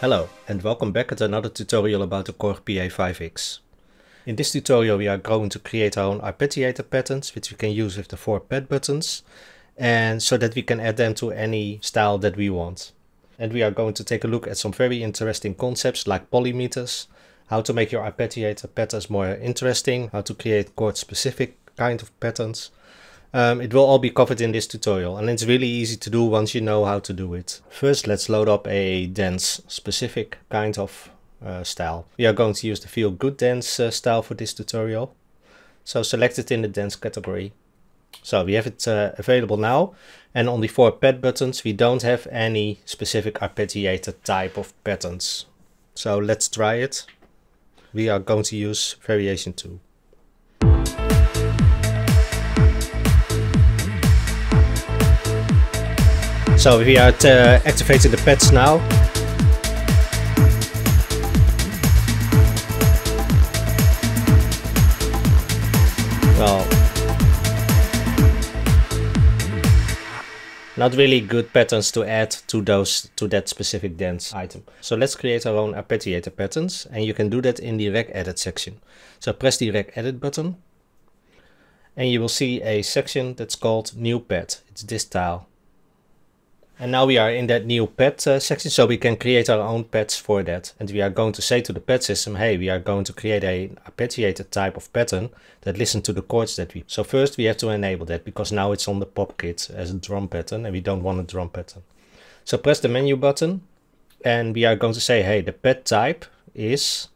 Hello and welcome back at another tutorial about the Korg Pa5x. In this tutorial we are going to create our own arpeggiator patterns which we can use with the 4 pad buttons, and so that we can add them to any style that we want. And we are going to take a look at some very interesting concepts like polymeters, how to make your arpeggiator patterns more interesting, how to create chord specific kind of patterns. It will all be covered in this tutorial, and it's really easy to do once you know how to do it. First, let's load up a dance specific kind of style. We are going to use the feel good dance style for this tutorial. So select it in the dance category. So we have it available now, and on the 4 pad buttons we don't have any specific arpeggiator type of patterns. So let's try it. We are going to use variation 2. So we are activating the pads now. Well, not really good patterns to add to that specific dance item. So let's create our own arpeggiator patterns, and you can do that in the rec edit section. So press the rec edit button, and you will see a section that's called new pad. It's this tile. And now we are in that new pad section, so we can create our own pads for that. And we are going to say to the pad system, hey, we are going to create an arpeggiator type of pattern that listens to the chords that we... So first we have to enable that, because now it's on the pop kit as a drum pattern, and we don't want a drum pattern. So press the menu button, and we are going to say, hey, the pad type is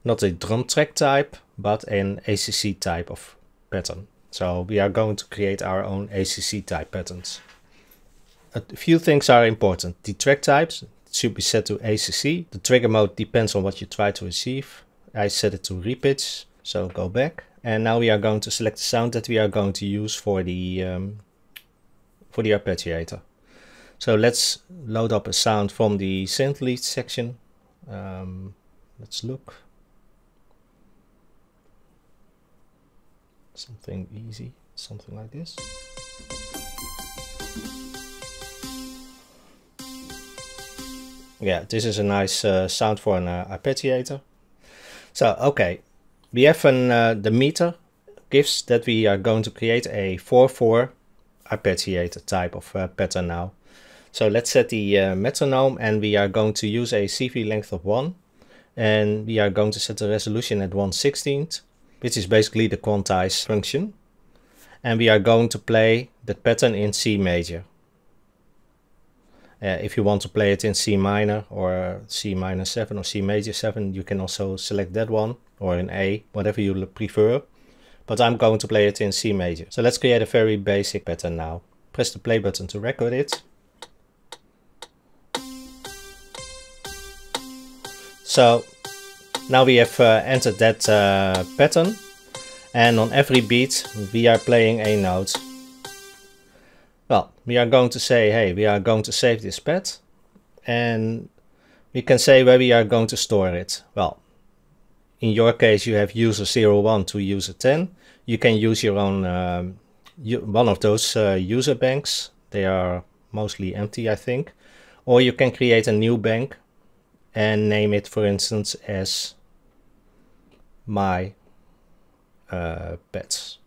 not a drum track type, but an ACC type of pattern. So we are going to create our own ACC type patterns. A few things are important. The track types should be set to ACC. The trigger mode depends on what you try to achieve. I set it to repitch, so go back. And now we are going to select the sound that we are going to use for the arpeggiator. So let's load up a sound from the synth lead section. Let's look. Something easy, something like this. Yeah, this is a nice sound for an arpeggiator. So, okay, we have the meter gives that we are going to create a 4/4 arpeggiator type of pattern now. So let's set the metronome, and we are going to use a CV length of 1, and we are going to set the resolution at 1/16, which is basically the quantize function, and we are going to play the pattern in C major. If you want to play it in C minor or C minor 7 or C major 7, you can also select that one, or in A, whatever you prefer. But I'm going to play it in C major. So let's create a very basic pattern now. Press the play button to record it. So now we have entered that pattern, and on every beat we are playing a note. Well, we are going to say, hey, we are going to save this pad, and we can say where we are going to store it. Well, in your case you have user 01 to user 10. You can use your own one of those user banks. They are mostly empty, I think. Or you can create a new bank and name it, for instance, as my pads.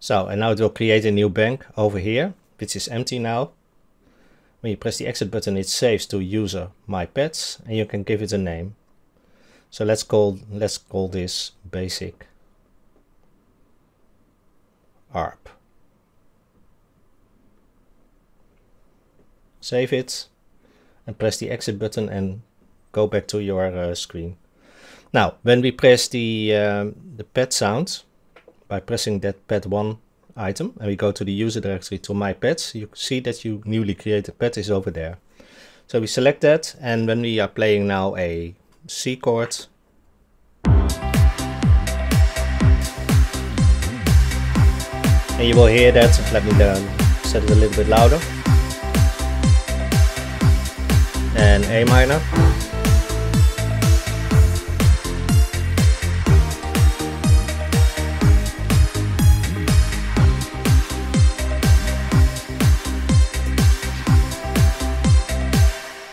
So, and now it will create a new bank over here, which is empty now. When you press the exit button, it saves to user my pads, and you can give it a name. So let's call this basic arp. Save it, and press the exit button and go back to your screen. Now, when we press the pad sound, by pressing that pad 1 item, and we go to the user directory to my pads, you see that your newly created pad is over there. So we select that, and when we are playing now a C chord, and you will hear that. Let me set it a little bit louder. And A minor.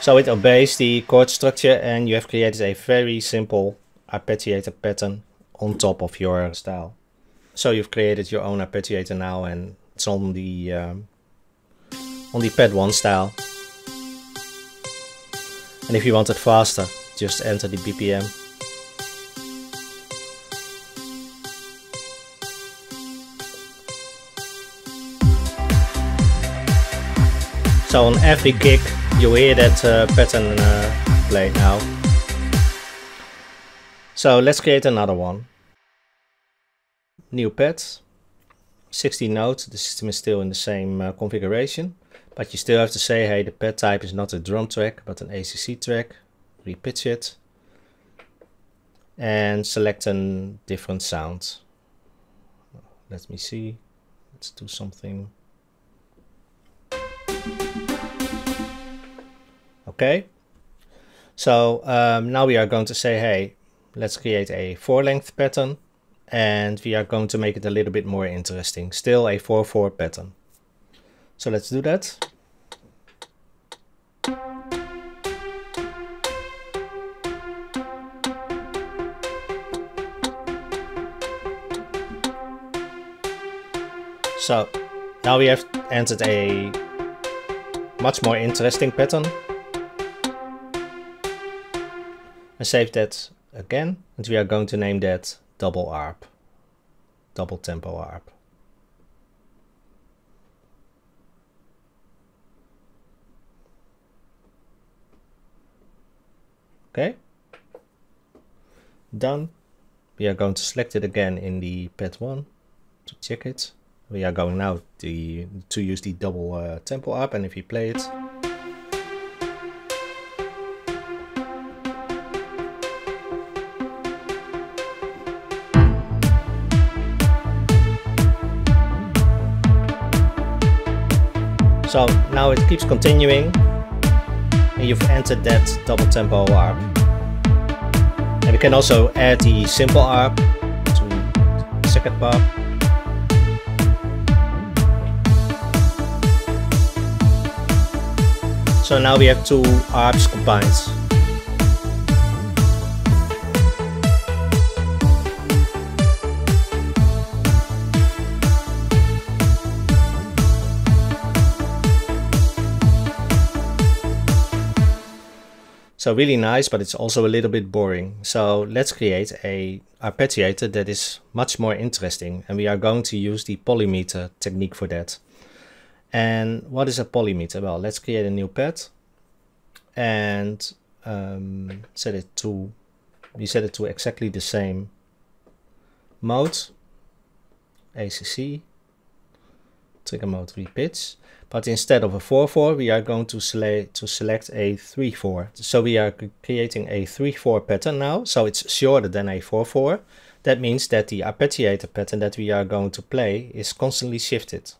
So it obeys the chord structure, and you have created a very simple arpeggiator pattern on top of your style. So you've created your own arpeggiator now, and it's on the pad 1 style. And if you want it faster, just enter the BPM. So on every kick you hear that pattern play now. So let's create another one. New pad, 16 notes. The system is still in the same configuration, but you still have to say, hey, the pad type is not a drum track but an ACC track. Repitch it and select a different sound. Let me see, let's do something. Okay, so now we are going to say, hey, let's create a 4-length pattern, and we are going to make it a little bit more interesting. Still a 4/4 pattern. So let's do that. So now we have entered a much more interesting pattern. And save that again, and we are going to name that double arp, double tempo arp. Okay, done. We are going to select it again in the pad 1 to check it. We are going now to use the double tempo arp, and if you play it, so now it keeps continuing, and you've entered that double tempo arp. And we can also add the simple arp to the second bar. So now we have 2 arps combined. So really nice, but it's also a little bit boring. So let's create a arpeggiator that is much more interesting, and we are going to use the polymeter technique for that. And what is a polymeter? Well, let's create a new pad and set it to exactly the same mode, ACC, trigger mode repitch. But instead of a 4/4, we are going to select a 3/4. So we are creating a 3/4 pattern now. So it's shorter than a 4/4. That means that the arpeggiator pattern that we are going to play is constantly shifted.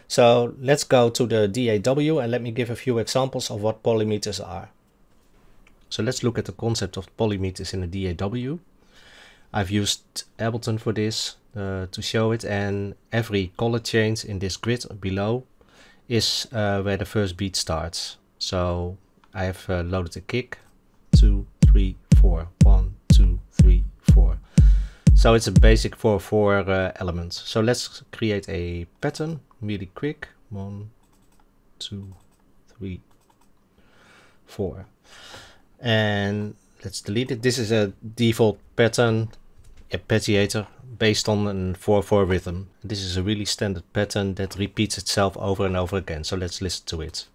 So let's go to the DAW and let me give a few examples of what polymeters are. So let's look at the concept of polymeters in the DAW. I've used Ableton for this to show it, and every color change in this grid below is where the first beat starts. So I have loaded a kick, 2, 3, 4, 1, 2, 3, 4. So it's a basic 4/4 element. So let's create a pattern really quick. 1, 2, 3, 4. And let's delete it. This is a default pattern arpeggiator based on a 4/4 rhythm. This is a really standard pattern that repeats itself over and over again. So let's listen to it.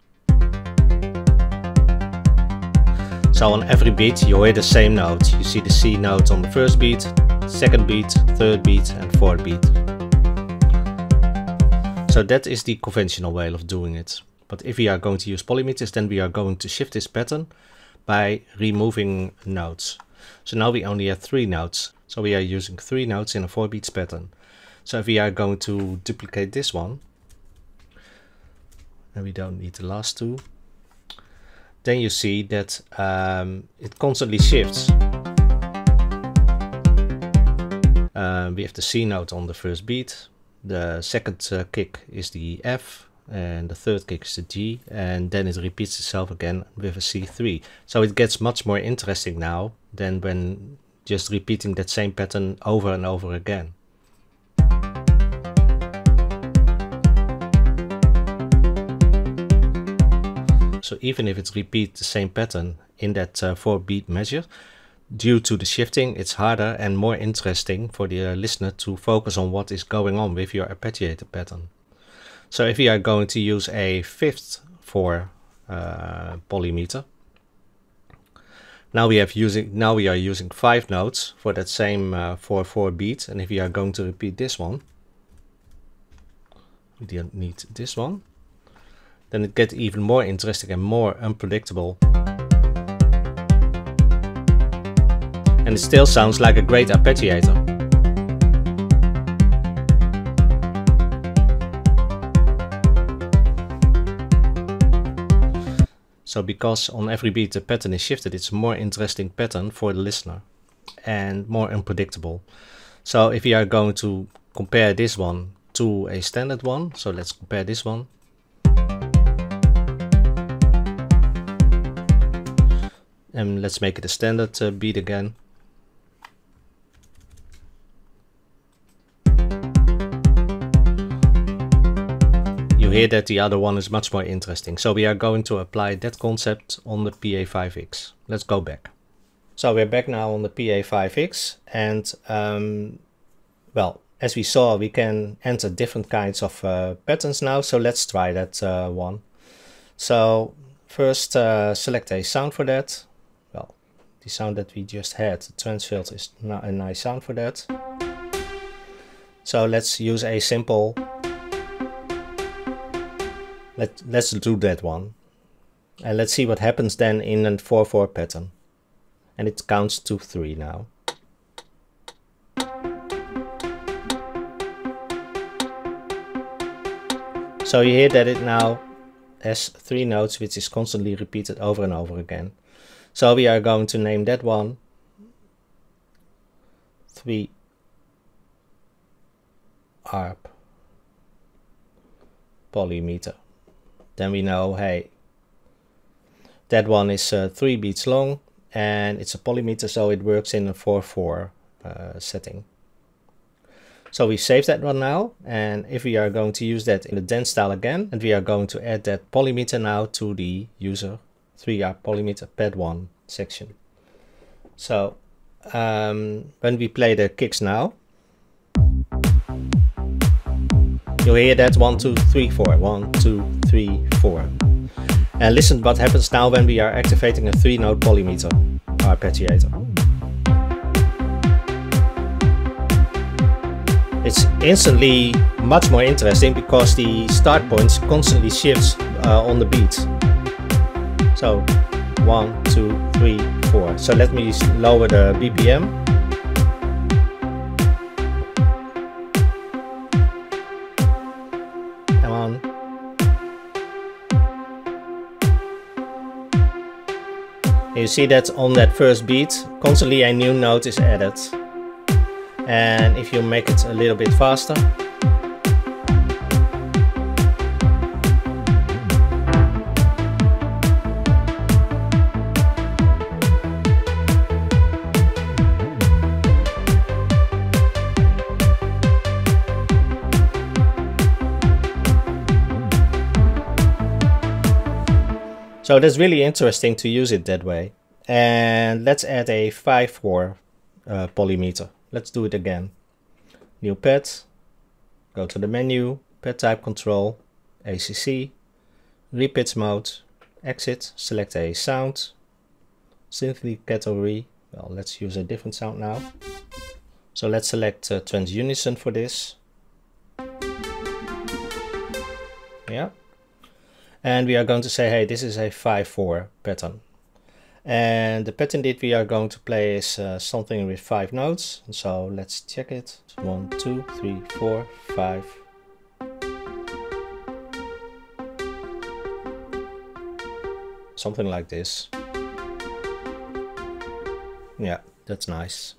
So on every beat you hear the same note. You see the C note on the first beat, second beat, third beat and fourth beat. So that is the conventional way of doing it. But if we are going to use polymeters, then we are going to shift this pattern by removing notes. So now we only have 3 notes. So we are using 3 notes in a 4 beats pattern. So if we are going to duplicate this one, and we don't need the last 2, then you see that it constantly shifts. We have the C note on the first beat. The second kick is the F, and the third kick is the G, and then it repeats itself again with a C3. So it gets much more interesting now than when just repeating that same pattern over and over again. So even if it repeats the same pattern in that 4-beat measure, due to the shifting, it's harder and more interesting for the listener to focus on what is going on with your arpeggiator pattern. So if we are going to use a 5th 4 polymeter, now we are using 5 notes for that same 4/4 beat, and if we are going to repeat this one, we don't need this one, then it gets even more interesting and more unpredictable. And it still sounds like a great arpeggiator. So because on every beat the pattern is shifted, it's a more interesting pattern for the listener and more unpredictable. So if we are going to compare this one to a standard one, so let's compare this one. And let's make it a standard beat again. You hear that the other one is much more interesting. So we are going to apply that concept on the Pa5x. Let's go back. So we're back now on the Pa5x, and well, as we saw, we can enter different kinds of patterns now. So let's try that one. So first select a sound for that. Well, the sound that we just had, the transfield, is not a nice sound for that. So let's use a simple. Let's do that one, and let's see what happens then in a 4/4 pattern, and it counts to 3 now. So you hear that it now has 3 notes, which is constantly repeated over and over again. So we are going to name that one 3 arp polymeter. Then we know, hey, that one is 3 beats long and it's a polymeter, so it works in a 4/4 setting. So we save that one now, and if we are going to use that in the dance style again, and we are going to add that polymeter now to the user 3 arp polymeter pad 1 section. So when we play the kicks now, you'll hear that 1, 2, 3, 4, 1, 2, 3, 4. And listen what happens now when we are activating a 3-note polymeter arpeggiator. It's instantly much more interesting because the start point constantly shifts on the beat. So 1, 2, 3, 4. So let me lower the BPM. You see that on that first beat, constantly a new note is added. And if you make it a little bit faster, so that's really interesting to use it that way. And let's add a 5/4 polymeter. Let's do it again. New pad, go to the menu, pad type control, ACC, repitch mode, exit, select a sound, symphony category. Well, let's use a different sound now. So let's select transunison for this. Yeah. And we are going to say, hey, this is a 5/4 pattern. And the pattern that we are going to play is something with 5 notes. So let's check it. 1, 2, 3, 4, 5. Something like this. Yeah, that's nice.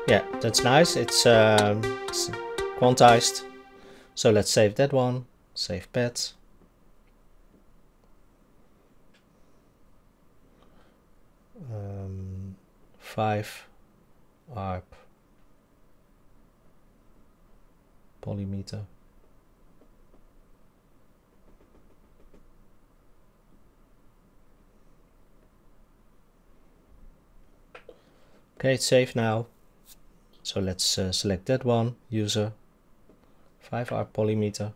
Yeah, that's nice. It's quantized. So let's save that one. Save pet. Five arp polymeter. Okay, it's saved now. So let's select that one, user, 5 arp polymeter.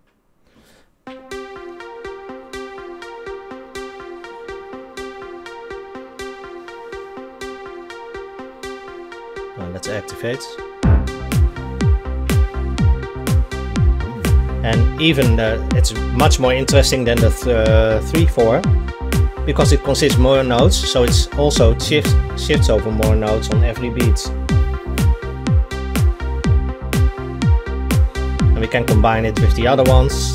Let's activate. And even it's much more interesting than the 3/4 because it consists more notes, so it's also shifts over more notes on every beat. And we can combine it with the other ones.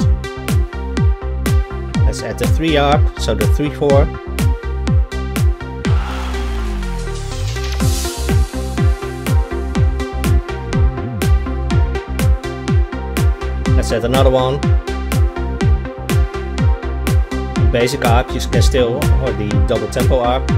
Let's add the 3 arp, so the 3/4. Let's add another one. The basic arp you can still, or the double tempo arp.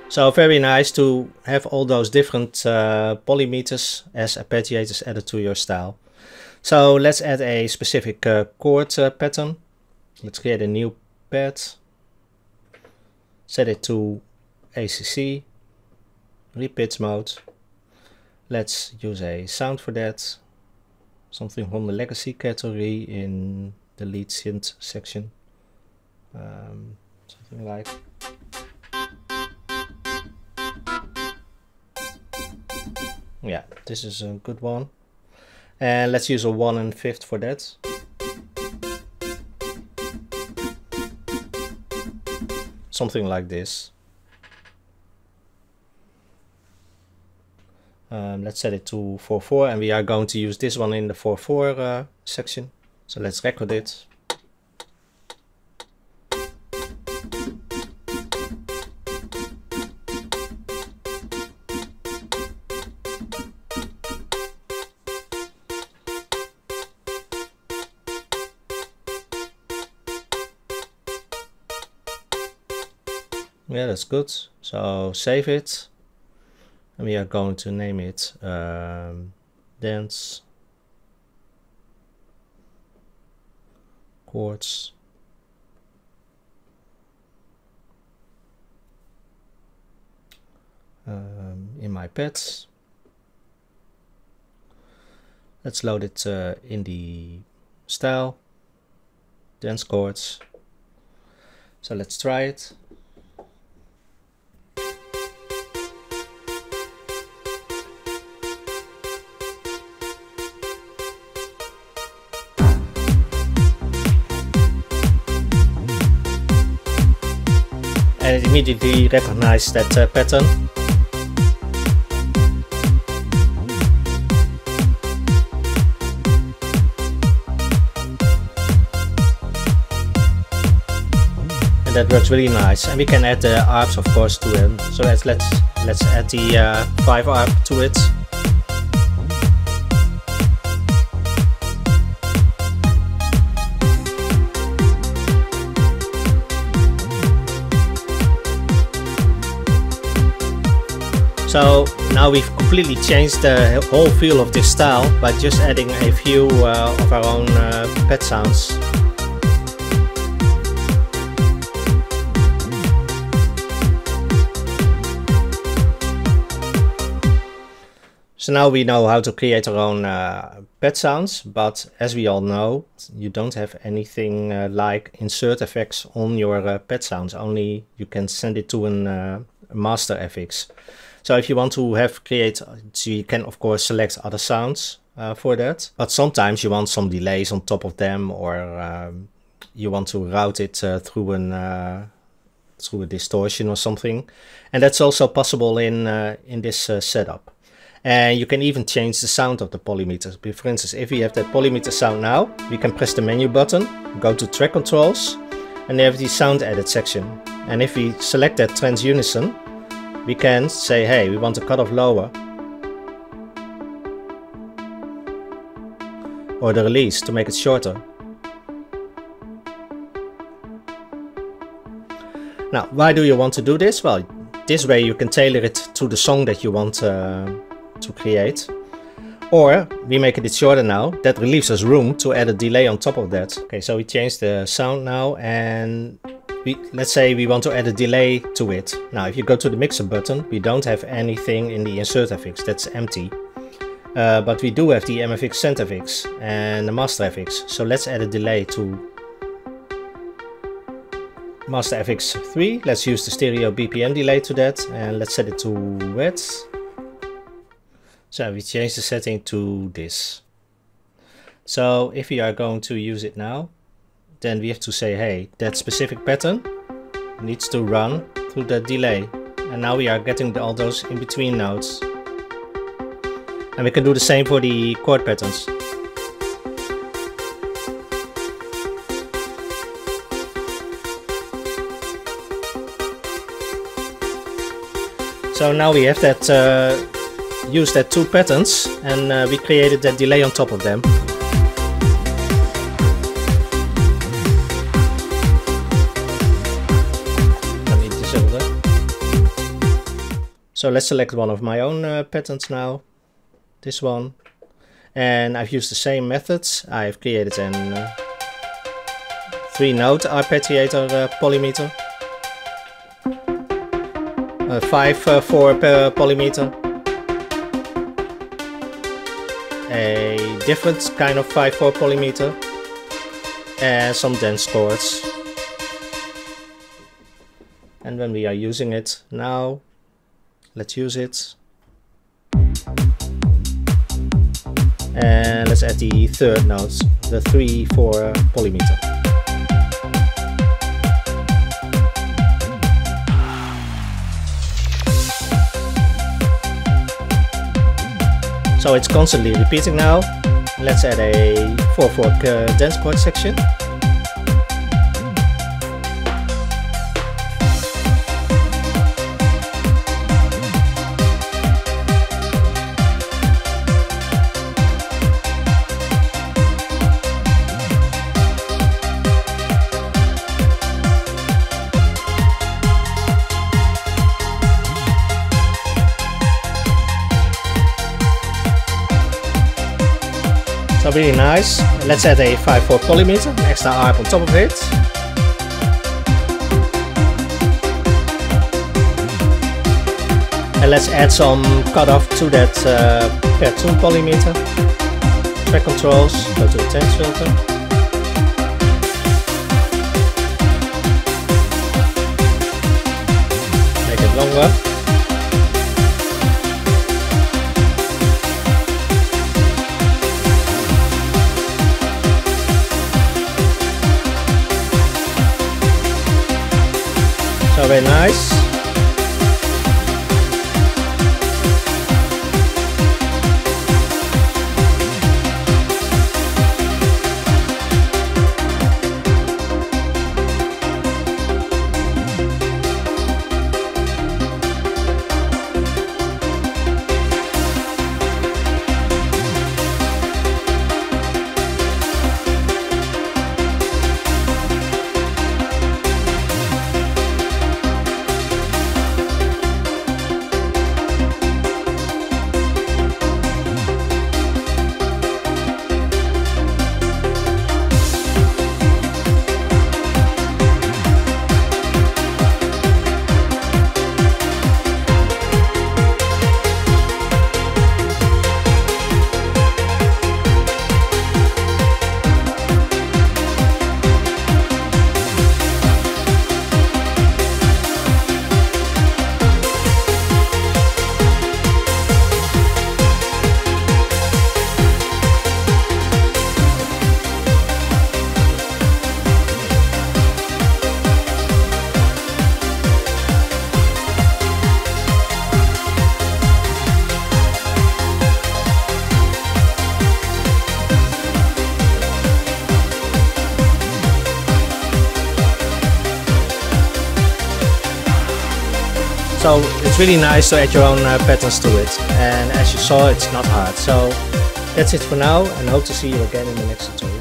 So very nice to have all those different polymeters as arpeggiators added to your style. So let's add a specific chord pattern. Let's create a new pad. Set it to ACC, repitch mode. Let's use a sound for that. Something from the legacy category in the lead synth section. Something like. Yeah, this is a good one. And let's use a 1 1/5 for that. Something like this. Let's set it to 4/4, and we are going to use this one in the 4/4 section. So let's record it. Yeah, that's good. So save it, and we are going to name it dance chords in my pads. Let's load it in the style dance chords. So let's try it. And it immediately recognized that pattern. And that works really nice. And we can add the arps, of course, to it. So let's add the 5 arp to it. So now we've completely changed the whole feel of this style by just adding a few of our own pad sounds. So now we know how to create our own pad sounds, but as we all know, you don't have anything like insert effects on your pad sounds, only you can send it to a master FX. So if you want to so you can of course select other sounds for that, but sometimes you want some delays on top of them, or you want to route it through through a distortion or something. And that's also possible in this setup. And you can even change the sound of the polymeters. For instance, if we have that polymeter sound now, we can press the menu button, go to track controls, and there have the sound edit section. And if we select that trans unison, we can say, hey, we want the cutoff lower, or the release to make it shorter. Now, why do you want to do this? Well, this way you can tailor it to the song that you want to create. Or we make it shorter now. That relieves us room to add a delay on top of that. Okay, so we change the sound now, and let's say we want to add a delay to it. Now, if you go to the mixer button, we don't have anything in the insert FX, that's empty. But we do have the MFX send FX and the master FX. So let's add a delay to master FX 3. Let's use the stereo BPM delay to that, and let's set it to wet. So we change the setting to this. So if we are going to use it now, then we have to say, hey, that specific pattern needs to run through that delay. And now we are getting all those in between notes. And we can do the same for the chord patterns. So now we have that used that two patterns, and we created that delay on top of them. Let me disable that. So let's select one of my own patterns now, this one, and I've used the same methods. I've created an 3-note arpeggiator polymeter, a 5/4 polymeter, a different kind of 5/4 polymeter, and some dense chords. And when we are using it now, let's use it. And let's add the third notes, the 3/4 polymeter. So it's constantly repeating now. Let's add a 4/4 dense chord section. So really nice. Let's add a 5/4 polymeter, an extra arp on top of it. And let's add some cutoff to that per tune polymeter. Track controls, go to the tense filter. Make it longer. So very nice. So it's really nice to add your own patterns to it, and as you saw, it's not hard. So that's it for now, and hope to see you again in the next tutorial.